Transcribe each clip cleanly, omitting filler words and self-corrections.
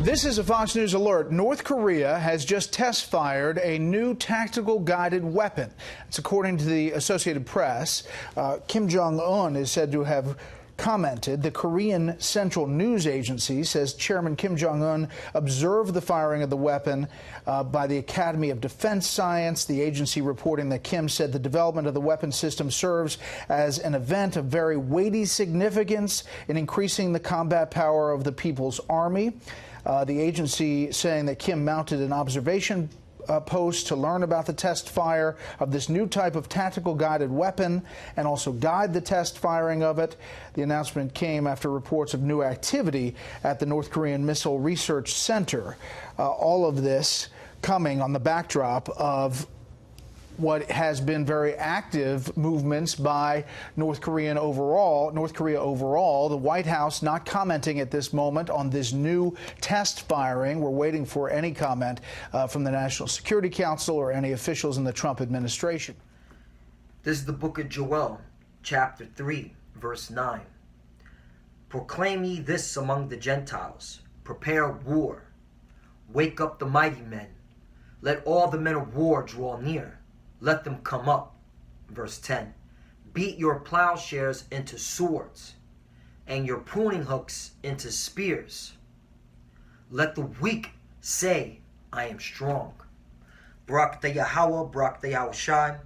This is a Fox News alert. North Korea has just test fired a new tactical guided weapon. It's according to the Associated Press. Kim Jong-un is said to have commented. The Korean Central News Agency says Chairman Kim Jong-un observed the firing of the weapon by the Academy of Defense Science. The agency reporting that Kim said the development of the weapon system serves as an event of very weighty significance in increasing the combat power of the People's Army. The agency saying that Kim mounted an observation post to learn about the test fire of this new type of tactical guided weapon and also guide the test firing of it. The announcement came after reports of new activity at the North Korean Missile Research Center. All of this coming on the backdrop of what has been very active movements by North Korea overall. The White House not commenting at this moment on this new test firing. We're waiting for any comment from the National Security Council or any officials in the Trump administration. This is the book of Joel, chapter 3, verse 9. Proclaim ye this among the Gentiles. Prepare war. Wake up the mighty men. Let all the men of war draw near. Let them come up. Verse 10. Beat your plowshares into swords, and your pruning hooks into spears. Let the weak say, I am strong. Barak the Yahweh, Barak the Yahushai,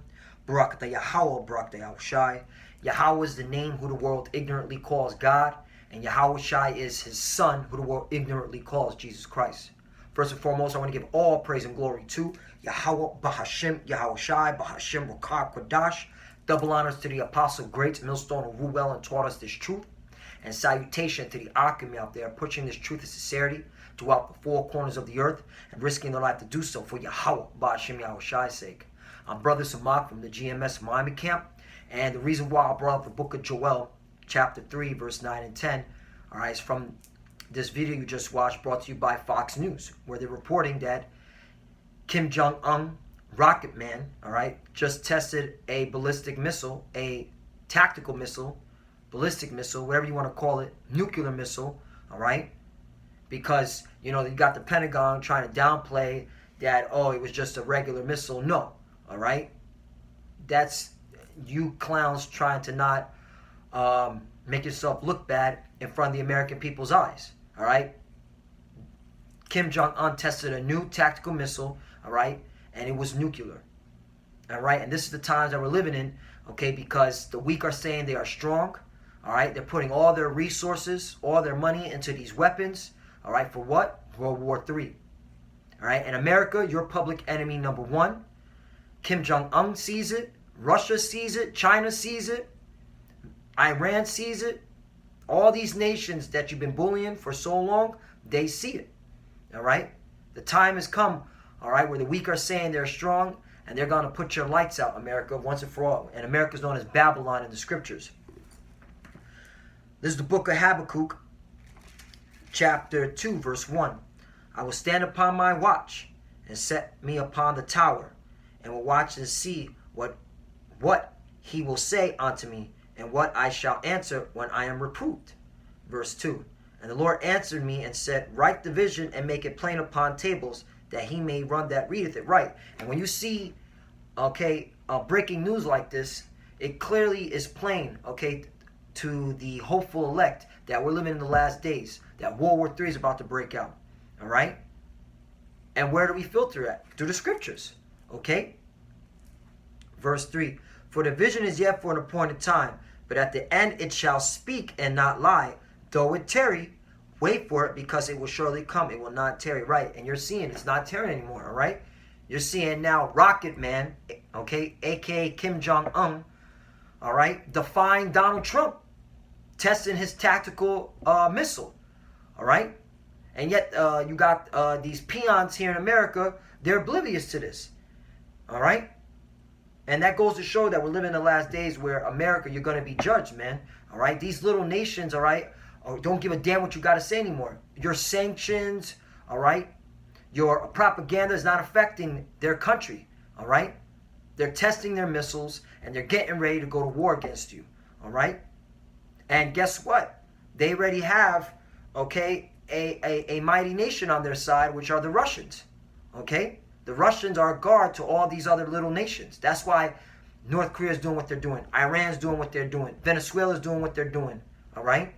Barak the Yahweh, Barak the Yahushai. Yahweh is the name who the world ignorantly calls God, and Yahushai is his son who the world ignorantly calls Jesus Christ. First and foremost, I want to give all praise and glory to Yahweh, Bahashim, Yahushai, Bahashim, Rukah, Kodash. Double honors to the apostle, great millstone who ruled well and taught us this truth. And salutation to the alchemy out there, pushing this truth and sincerity throughout the four corners of the earth and risking their life to do so for Yahweh, Bahashim, Yahushai's sake. I'm Brother Samak from the GMS Miami camp. And the reason why I brought up the book of Joel, chapter 3, verse 9 and 10, all right, is from this video you just watched, brought to you by Fox News, where they're reporting that Kim Jong-un, Rocket Man, all right, just tested a ballistic missile, a tactical missile, ballistic missile, whatever you want to call it, nuclear missile, all right, because, you know, you got the Pentagon trying to downplay that, oh, it was just a regular missile. No, all right, that's you clowns trying to not make yourself look bad in front of the American people's eyes. All right. Kim Jong-un tested a new tactical missile. All right. And it was nuclear. All right. And this is the times that we're living in. Okay. Because the weak are saying they are strong. All right. They're putting all their resources, all their money into these weapons. All right. For what? World War III. All right. And America, your public enemy number one. Kim Jong-un sees it. Russia sees it. China sees it. Iran sees it. All these nations that you've been bullying for so long, they see it. All right? The time has come, all right, where the weak are saying they're strong, and they're going to put your lights out, America, once and for all. And America is known as Babylon in the scriptures. This is the book of Habakkuk, chapter 2, verse 1. I will stand upon my watch and set me upon the tower, and will watch and see what he will say unto me, and what I shall answer when I am reproved. Verse 2. And the Lord answered me and said, write the vision and make it plain upon tables, that he may run that readeth it right. And when you see, okay, breaking news like this, it clearly is plain, okay, to the hopeful elect that we're living in the last days, that World War III is about to break out. All right? And where do we filter at? Through the scriptures. Okay? Verse 3. For the vision is yet for an appointed time, but at the end it shall speak and not lie. Though it tarry, wait for it, because it will surely come. It will not tarry. Right. And you're seeing it's not tarrying anymore. All right. You're seeing now Rocket Man, okay, aka Kim Jong-un, all right, defying Donald Trump, testing his tactical missile. All right. And yet you got these peons here in America. They're oblivious to this. All right. And that goes to show that we're living in the last days where America, you're going to be judged, man. All right? These little nations, all right, don't give a damn what you got to say anymore. Your sanctions, all right, your propaganda is not affecting their country, all right? They're testing their missiles, and they're getting ready to go to war against you, all right? And guess what? They already have, okay, a mighty nation on their side, which are the Russians. Okay? The Russians are a guard to all these other little nations. That's why North Korea is doing what they're doing. Iran's doing what they're doing. Venezuela's doing what they're doing. All right?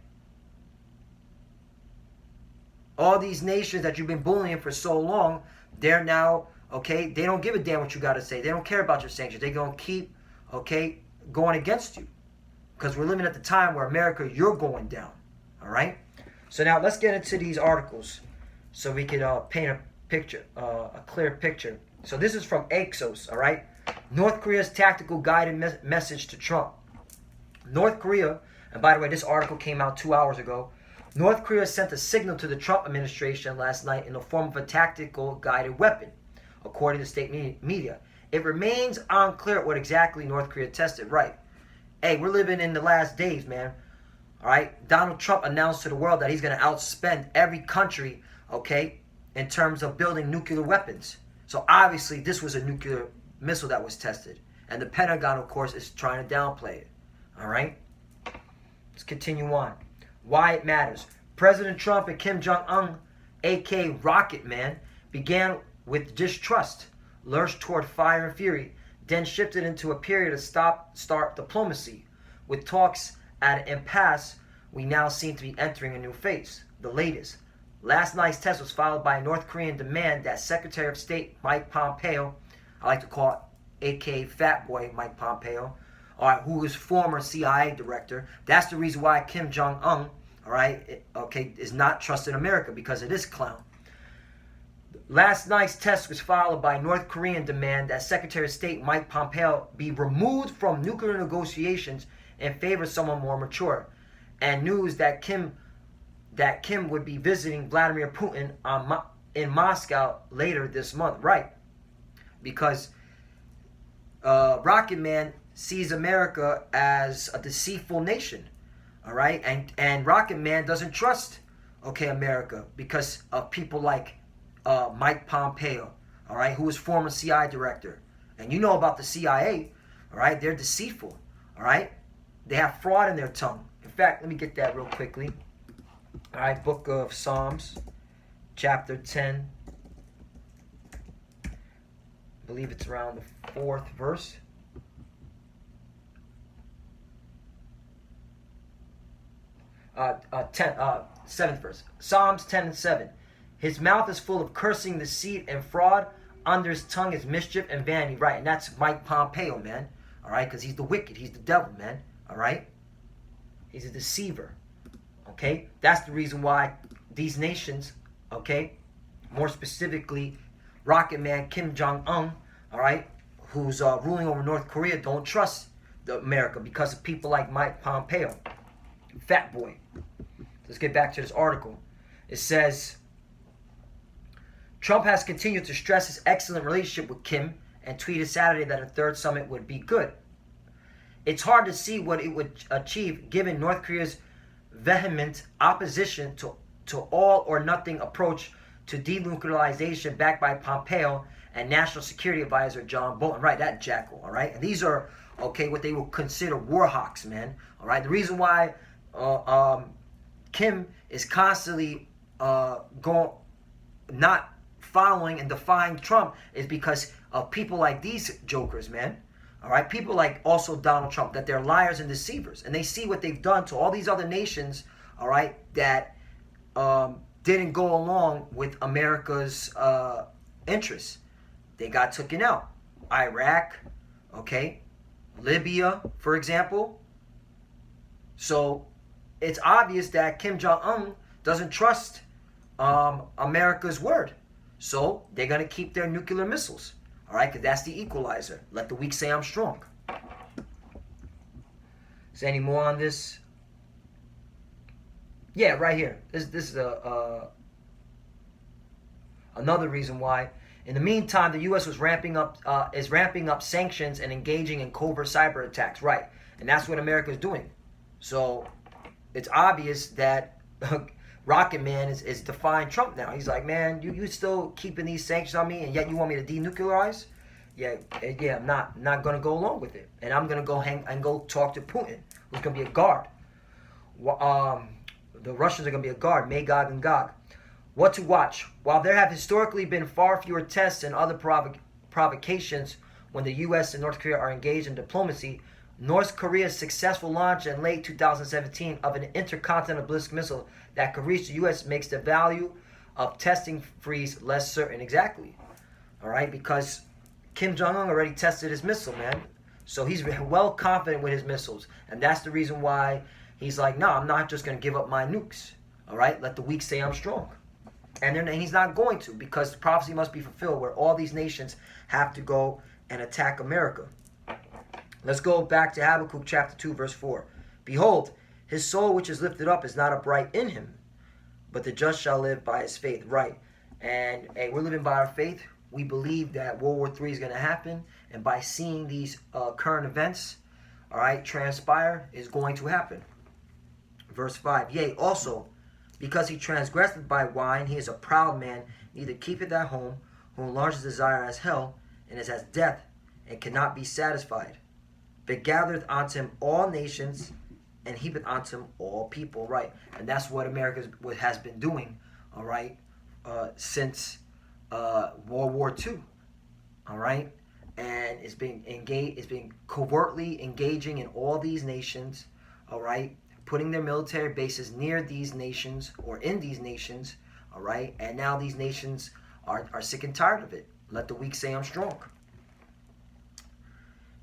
All these nations that you've been bullying for so long, they're now, okay, they don't give a damn what you got to say. They don't care about your sanctions. They're going to keep, okay, going against you. Because we're living at the time where America, you're going down. All right? So now let's get into these articles so we can paint a picture, a clear picture. So this is from Axios, all right? North Korea's tactical guided message to Trump. North Korea, and by the way, this article came out 2 hours ago. North Korea sent a signal to the Trump administration last night in the form of a tactical guided weapon, according to state media. It remains unclear what exactly North Korea tested. Right. Hey, we're living in the last days, man. All right. Donald Trump announced to the world that he's going to outspend every country, okay, in terms of building nuclear weapons. So obviously this was a nuclear missile that was tested. And the Pentagon, of course, is trying to downplay it. All right. Let's continue on. Why it matters. President Trump and Kim Jong-un, a.k.a. Rocket Man, began with distrust, lurched toward fire and fury, then shifted into a period of stop-start diplomacy. With talks at an impasse, we now seem to be entering a new phase, the latest. Last night's test was followed by a North Korean demand that Secretary of State Mike Pompeo, I like to call it a.k.a. Fat Boy Mike Pompeo, all right, who is former CIA director. That's the reason why Kim Jong-un, all right, okay, is not trusting America, because of this clown. Last night's test was followed by North Korean demand that Secretary of State Mike Pompeo be removed from nuclear negotiations in favor of someone more mature, and news that Kim would be visiting Vladimir Putin in Moscow later this month. Right, because Rocket Man sees America as a deceitful nation, all right? And Rocket Man doesn't trust, okay, America because of people like Mike Pompeo, all right, who was former CIA director. And you know about the CIA, all right? They're deceitful, all right? They have fraud in their tongue. In fact, let me get that real quickly. All right, Book of Psalms, chapter 10. I believe it's around the 4th verse. Seventh verse. Psalms 10 and 7. His mouth is full of cursing, deceit, and fraud. Under his tongue is mischief and vanity. Right, and that's Mike Pompeo, man. All right, because he's the wicked. He's the devil, man. All right? He's a deceiver. Okay? That's the reason why these nations, okay, more specifically, Rocket Man Kim Jong-un, all right, who's ruling over North Korea, don't trust America because of people like Mike Pompeo. Fat Boy. Let's get back to this article. It says, Trump has continued to stress his excellent relationship with Kim and tweeted Saturday that a third summit would be good. It's hard to see what it would achieve given North Korea's vehement opposition to all or nothing approach to denuclearization backed by Pompeo and National Security Advisor John Bolton. Right, that jackal, all right? And these are, okay, what they will consider war hawks, man. All right, the reason why Kim is constantly not following and defying Trump is because of people like these jokers, man. All right, people like also Donald Trump, that they're liars and deceivers, and they see what they've done to all these other nations, all right, that didn't go along with America's interests. They got taken out. Iraq, okay, Libya, for example. So it's obvious that Kim Jong-un doesn't trust America's word. So they're going to keep their nuclear missiles. All right, because that's the equalizer. Let the weak say I'm strong. Is there any more on this? Yeah, right here. This is another reason why. In the meantime, the U.S. is ramping up sanctions and engaging in covert cyber attacks. Right, and that's what America is doing. So it's obvious that Rocket Man is defying Trump now. He's like, man, you still keeping these sanctions on me, and yet you want me to denuclearize? Yeah, I'm not gonna go along with it, and I'm gonna go talk to Putin, who's gonna be a guard. The Russians are gonna be a guard, Magog and Gog. What to watch? While there have historically been far fewer tests and other provocations when the U.S. and North Korea are engaged in diplomacy, North Korea's successful launch in late 2017 of an intercontinental ballistic missile that could reach the U.S. makes the value of testing freeze less certain. Exactly. All right, because Kim Jong-un already tested his missile, man. So he's well confident with his missiles. And that's the reason why he's like, no, I'm not just going to give up my nukes. All right, let the weak say I'm strong. And he's not going to, because the prophecy must be fulfilled where all these nations have to go and attack America. Let's go back to Habakkuk chapter 2, verse 4. Behold, his soul which is lifted up is not upright in him, but the just shall live by his faith. Right. And hey, we're living by our faith. We believe that World War III is going to happen. And by seeing these current events, all right, transpire, is going to happen. Verse 5. Yea, also, because he transgresseth by wine, he is a proud man, neither keepeth at home, who enlarges desire as hell, and is as death, and cannot be satisfied. But gathereth unto him all nations, and heapeth unto him all people. Right. And that's what America has been doing, all right, since World War II. All right. And it's been engaged, it's been covertly engaging in all these nations, all right, putting their military bases near these nations or in these nations, all right, and now these nations are sick and tired of it. Let the weak say I'm strong.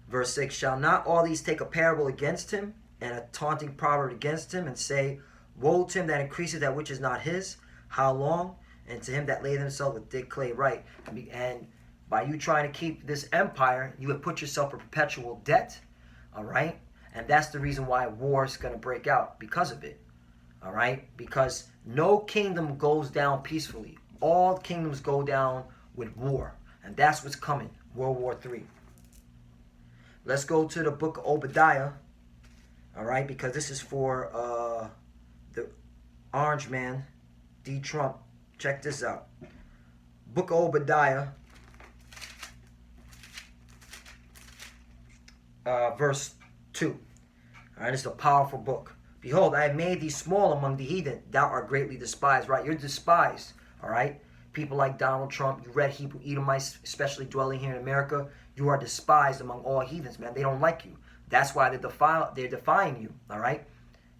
Verse 6, shall not all these take a parable against him, and a taunting proverb against him, and say, woe to him that increaseth that which is not his, how long? And to him that layeth himself with thick clay. Right. And by you trying to keep this empire, you have put yourself in perpetual debt, all right? And that's the reason why war is going to break out, because of it, all right? Because no kingdom goes down peacefully. All kingdoms go down with war, and that's what's coming, World War III. Let's go to the book of Obadiah, all right? Because this is for the orange man, D. Trump. Check this out. Book of Obadiah, verse 2. All right, it's a powerful book. Behold, I have made thee small among the heathen. Thou art greatly despised. Right, you're despised. All right, people like Donald Trump, you red Hebrew Edomites, especially dwelling here in America, you are despised among all heathens, man. They don't like you. That's why they're defying you. All right,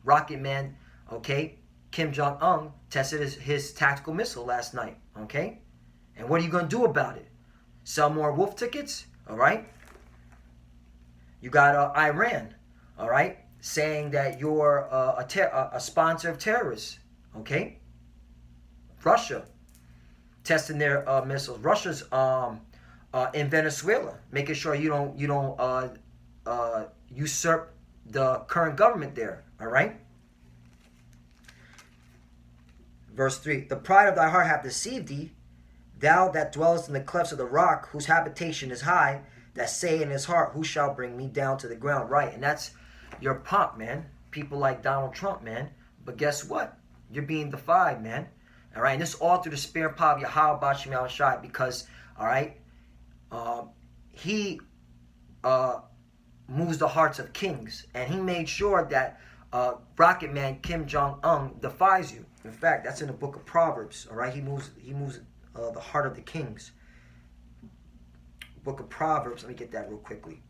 Rocket Man. Okay, Kim Jong-un tested his tactical missile last night. Okay, and what are you gonna do about it? Sell more wolf tickets? All right. You got Iran, all right, saying that you're a sponsor of terrorists, okay? Russia testing their missiles. Russia's in Venezuela, making sure you don't usurp the current government there, all right? Verse 3, the pride of thy heart hath deceived thee, thou that dwellest in the clefts of the rock, whose habitation is high, that say in his heart, who shall bring me down to the ground? Right, and that's your pomp, man. People like Donald Trump, man. But guess what? You're being defied, man. All right, and this all through the spirit and power of Yahweh Bashim Al Shai, because, all right, he moves the hearts of kings, and he made sure that Rocket Man Kim Jong-un defies you. In fact, that's in the book of Proverbs. All right, he moves the heart of the kings. Book of Proverbs. Let me get that real quickly.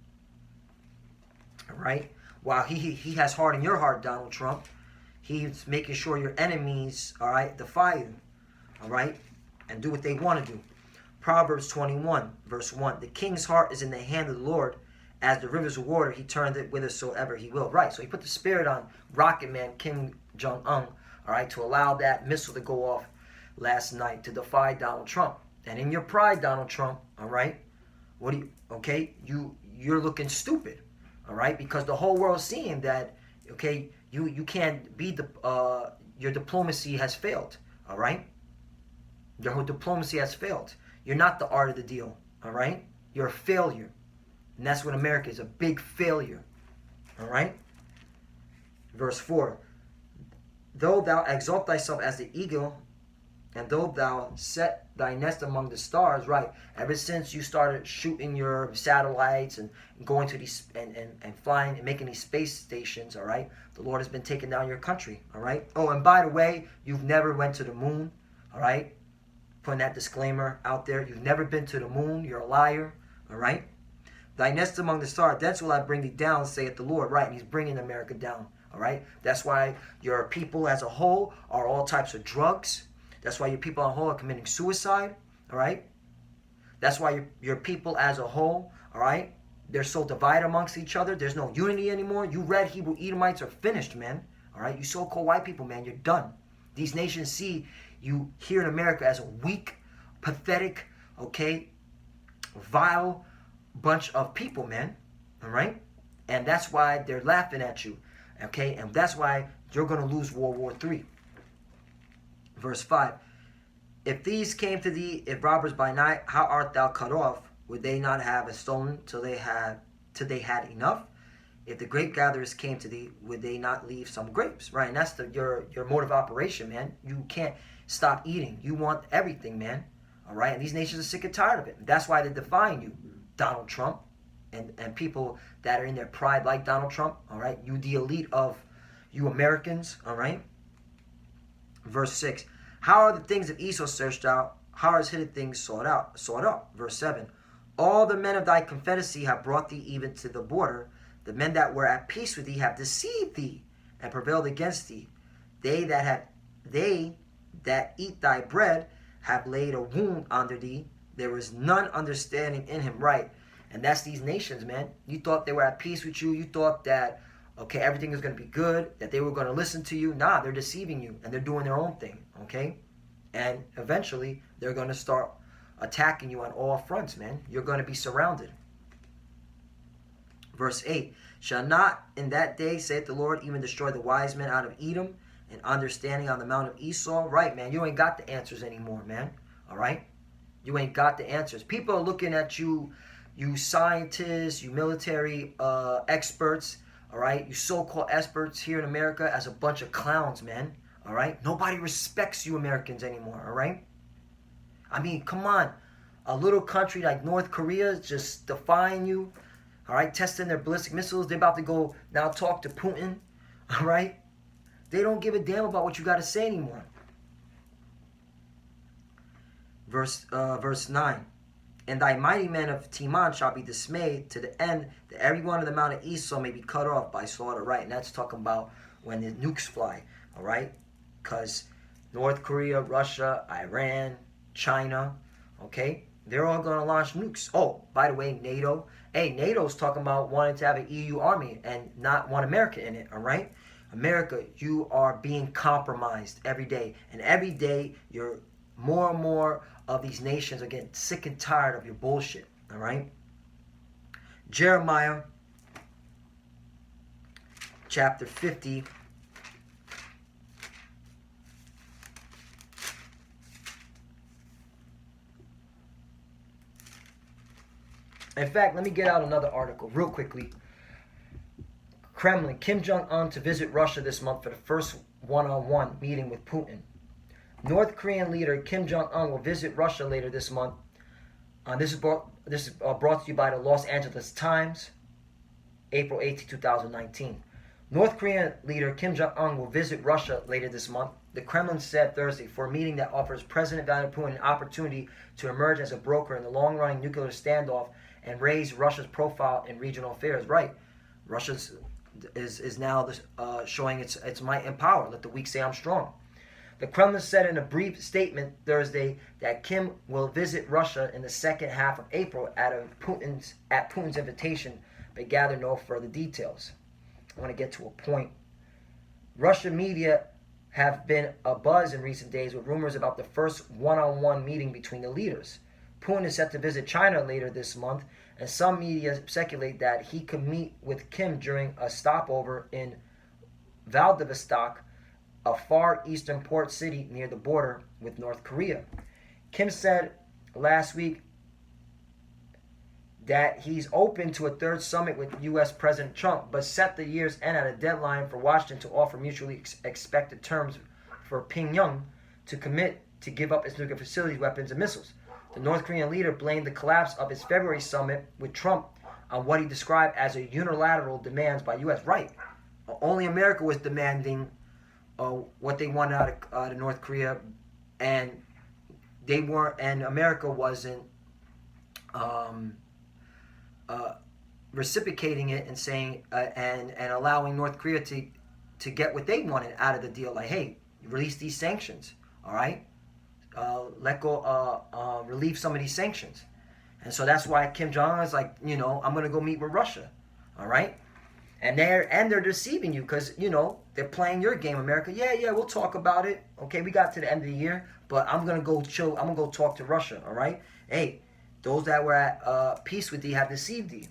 All right. While he has hardened your heart, Donald Trump, he's making sure your enemies, all right, defy you, all right, and do what they want to do. Proverbs 21, verse 1. The king's heart is in the hand of the Lord. As the rivers of water, he turned it whithersoever he will. Right. So he put the spirit on Rocket Man Kim Jong-un, all right, to allow that missile to go off last night to defy Donald Trump. And in your pride, Donald Trump, all right, what do you, okay, you're looking stupid, all right, because the whole world's seeing that, okay, you can't be, your diplomacy has failed, all right? Your whole diplomacy has failed. You're not the art of the deal, all right? You're a failure. And that's what America is, a big failure, all right? Verse 4, though thou exalt thyself as the eagle, and though thou set thy nest among the stars, right? Ever since you started shooting your satellites and going to these and flying and making these space stations, all right? The Lord has been taking down your country, all right? Oh, and by the way, you've never went to the moon, All right? Putting that disclaimer out there. You've never been to the moon. You're a liar. All right? Thy nest among the stars, thence will I bring thee down, saith the Lord. Right? And he's bringing America down. All right? That's why your people as a whole are all types of drugs. That's why your people as a whole are committing suicide. All right? That's why your people as a whole, all right, they're so divided amongst each other. There's no unity anymore. You red Hebrew Edomites are finished, man. All right? You so-called white people, man, you're done. These nations see you here in America as a weak, pathetic, okay, vile bunch of people, man. All right? And that's why they're laughing at you. Okay? And that's why you're going to lose World War III. Verse 5. If thieves came to thee, if robbers by night, how art thou cut off? Would they not have stolen till they had enough? If the grape gatherers came to thee, would they not leave some grapes? Right, and that's your mode of operation, man. You can't stop eating. You want everything, man. All right, and these nations are sick and tired of it. That's why they're defying you, Donald Trump, and people that are in their pride like Donald Trump. All right, you the elite of you Americans. All right. Verse 6. How are the things of Esau searched out? How are his hidden things sought up? Verse 7. All the men of thy confederacy have brought thee even to the border. The men that were at peace with thee have deceived thee and prevailed against thee. They that eat thy bread have laid a wound under thee. There is none understanding in him. Right. And that's these nations, man. You thought they were at peace with you. You thought that, okay, everything is going to be good, that they were going to listen to you. Nah, they're deceiving you, and they're doing their own thing, okay? And eventually, they're going to start attacking you on all fronts, man. You're going to be surrounded. Verse 8, shall not in that day, saith the Lord, even destroy the wise men out of Edom, and understanding on the mount of Esau? Right, man, you ain't got the answers anymore, man, all right? You ain't got the answers. People are looking at you, you scientists, you military experts, all right, you so-called experts here in America as a bunch of clowns, man. All right, nobody respects you Americans anymore. All right, I mean, come on, a little country like North Korea is just defying you. All right, testing their ballistic missiles. They're about to go now talk to Putin. All right, they don't give a damn about what you got to say anymore. Verse 9. And thy mighty men of Teman shall be dismayed to the end that every one of the mount of Esau may be cut off by slaughter. Right, and that's talking about when the nukes fly. All right, because North Korea, Russia, Iran, China, okay, they're all going to launch nukes. Oh, by the way, NATO. Hey, NATO's talking about wanting to have an EU army and not want America in it. All right, America, you are being compromised every day, and every day you're more and more of these nations are getting sick and tired of your bullshit, all right? Jeremiah chapter 50. In fact, let me get out another article real quickly. Kremlin, Kim Jong-un to visit Russia this month for the first one-on-one meeting with Putin. North Korean leader Kim Jong-un will visit Russia later this month. This is brought to you by the Los Angeles Times, April 18, 2019. North Korean leader Kim Jong-un will visit Russia later this month. The Kremlin said Thursday for a meeting that offers President Vladimir Putin an opportunity to emerge as a broker in the long-running nuclear standoff and raise Russia's profile in regional affairs. Right, Russia is now showing its might and power. Let the weak say I'm strong. The Kremlin said in a brief statement Thursday that Kim will visit Russia in the second half of April at Putin's invitation, but gathered no further details. I want to get to a point. Russian media have been abuzz in recent days with rumors about the first one-on-one meeting between the leaders. Putin is set to visit China later this month, and some media speculate that he could meet with Kim during a stopover in Vladivostok, a far eastern port city near the border with North Korea. Kim said last week that he's open to a third summit with U.S. President Trump, but set the year's end at a deadline for Washington to offer mutually expected terms for Pyongyang to commit to give up its nuclear facilities, weapons, and missiles. The North Korean leader blamed the collapse of his February summit with Trump on what he described as a unilateral demands by U.S. Right. Only America was demanding what they wanted out of North Korea, and they weren't, and America wasn't reciprocating it and saying and allowing North Korea to get what they wanted out of the deal. Like, hey, release these sanctions, all right? Let go, relieve some of these sanctions. And so that's why Kim Jong is like, I'm going to go meet with Russia, all right? And they're deceiving you because, they're playing your game, America. Yeah, we'll talk about it. Okay, we got to the end of the year, but I'm going to go chill. I'm going to go talk to Russia, all right? Hey, those that were at peace with thee have deceived thee.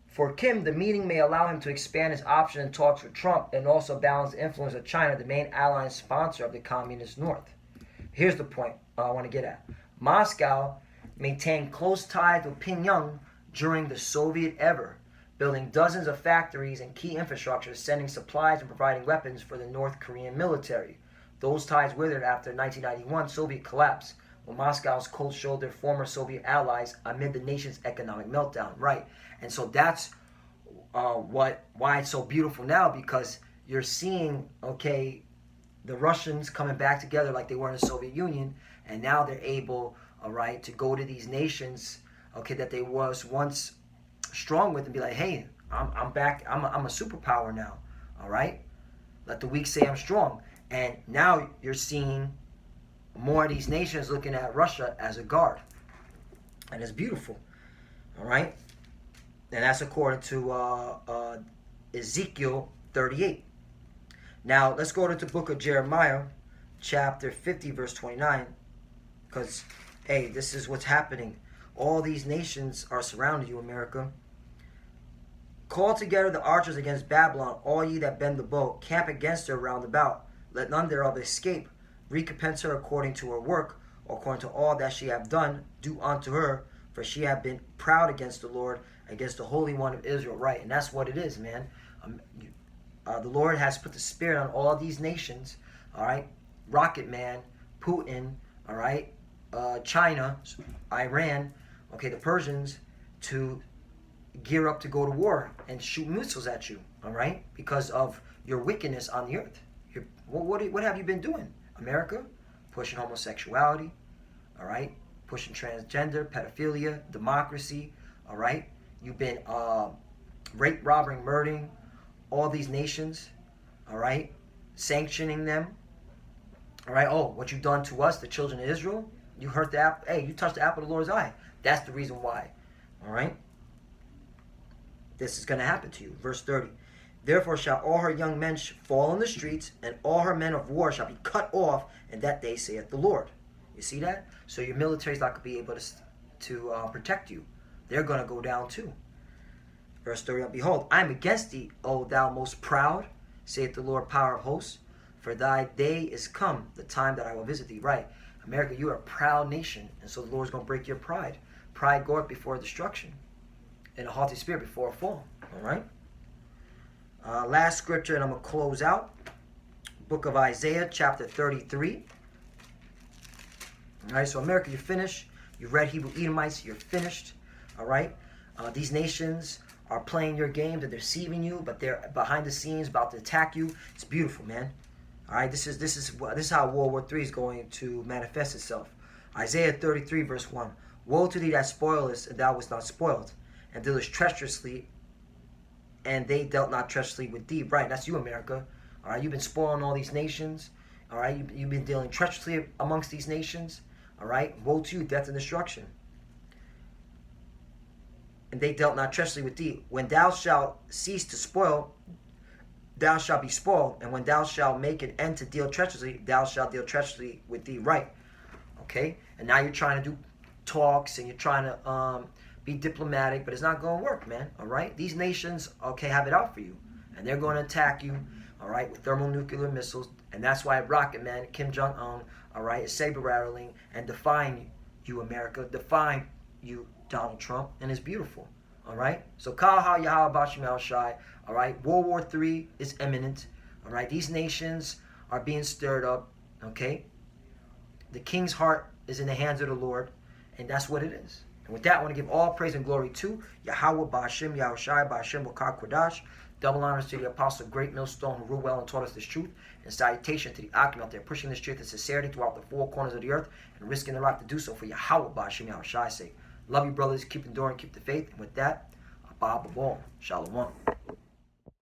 For Kim, the meeting may allow him to expand his options and talks with Trump and also balance the influence of China, the main ally and sponsor of the Communist North. Here's the point I want to get at. Moscow maintained close ties with Pyongyang during the Soviet era, building dozens of factories and key infrastructure, sending supplies and providing weapons for the North Korean military. Those ties withered after the 1991 Soviet collapse, when Moscow's cold shouldered former Soviet allies amid the nation's economic meltdown. Right. And so that's why it's so beautiful now, because you're seeing, the Russians coming back together like they were in the Soviet Union, and now they're able, to go to these nations, that they was once strong with and be like, hey, I'm back, I'm a superpower now, all right? Let the weak say I'm strong. And now you're seeing more of these nations looking at Russia as a guard. And it's beautiful, all right? And that's according to Ezekiel 38. Now, let's go to the book of Jeremiah, chapter 50, verse 29. Because, hey, this is what's happening. All these nations are surrounding you, America. Call together the archers against Babylon, all ye that bend the bow. Camp against her round about. Let none thereof escape. Recompense her according to her work, or according to all that she hath done. Do unto her, for she hath been proud against the Lord, against the Holy One of Israel. Right, and that's what it is, man. The Lord has put the Spirit on all these nations, all right? Rocket Man, Putin, all right? China, Iran, the Persians, to gear up to go to war and shoot missiles at you, all right? Because of your wickedness on the earth. What have you been doing, America? Pushing homosexuality, all right? Pushing transgender, pedophilia, democracy, all right? You've been rape, robbing, murdering all these nations, all right? Sanctioning them, all right? Oh, what you've done to us, the children of Israel, you hurt the apple. Hey, you touched the apple of the Lord's eye. That's the reason why, all right? This is going to happen to you. Verse 30. Therefore shall all her young men fall in the streets, and all her men of war shall be cut off, and that day saith the Lord. You see that? So your military is not going to be able to protect you. They're going to go down too. Verse 30, behold, I am against thee, O thou most proud, saith the Lord, power of hosts. For thy day is come, the time that I will visit thee. Right. America, you are a proud nation, and so the Lord's going to break your pride. Pride goeth before destruction, and a haughty spirit before a fall. All right? Last scripture, and I'm going to close out. Book of Isaiah, chapter 33. All right, so America, you're finished. You read Hebrew Edomites, you're finished. All right? These nations are playing your game. They're deceiving you, but they're behind the scenes about to attack you. It's beautiful, man. All right, this is how World War III is going to manifest itself. Isaiah 33, verse 1. Woe to thee that spoilest, and thou wast not spoiled, and dealest treacherously, and they dealt not treacherously with thee. Right, that's you, America. All right, you've been spoiling all these nations. All right, you've been dealing treacherously amongst these nations. All right, woe to you, death and destruction. And they dealt not treacherously with thee. When thou shalt cease to spoil, thou shalt be spoiled. And when thou shalt make an end to deal treacherously, thou shalt deal treacherously with thee. Right. Okay? And now you're trying to do talks and you're trying to be diplomatic, but it's not going to work, man. All right? These nations, have it out for you. And they're going to attack you, all right, with thermonuclear missiles. And that's why Rocket Man, Kim Jong-un, all right, is saber-rattling and defying you, America, defying you, Donald Trump, and it's beautiful. All right? So, Kaha Yahweh Bashim Al Shai. All right? World War III is imminent. All right? These nations are being stirred up. Okay? The king's heart is in the hands of the Lord, and that's what it is. And with that, I want to give all praise and glory to Yahweh Bashim Yahushai Bashim Wakar Kodash, Double honors to the apostle, great millstone, who ruled well and taught us this truth. And salutation to the Akim out there, pushing this truth and sincerity throughout the four corners of the earth and risking their life to do so for Yahweh Ba'ashim Yahushai sake. Love you, brothers. Keep enduring, keep the faith. And with that, Abba Babon. Shalom.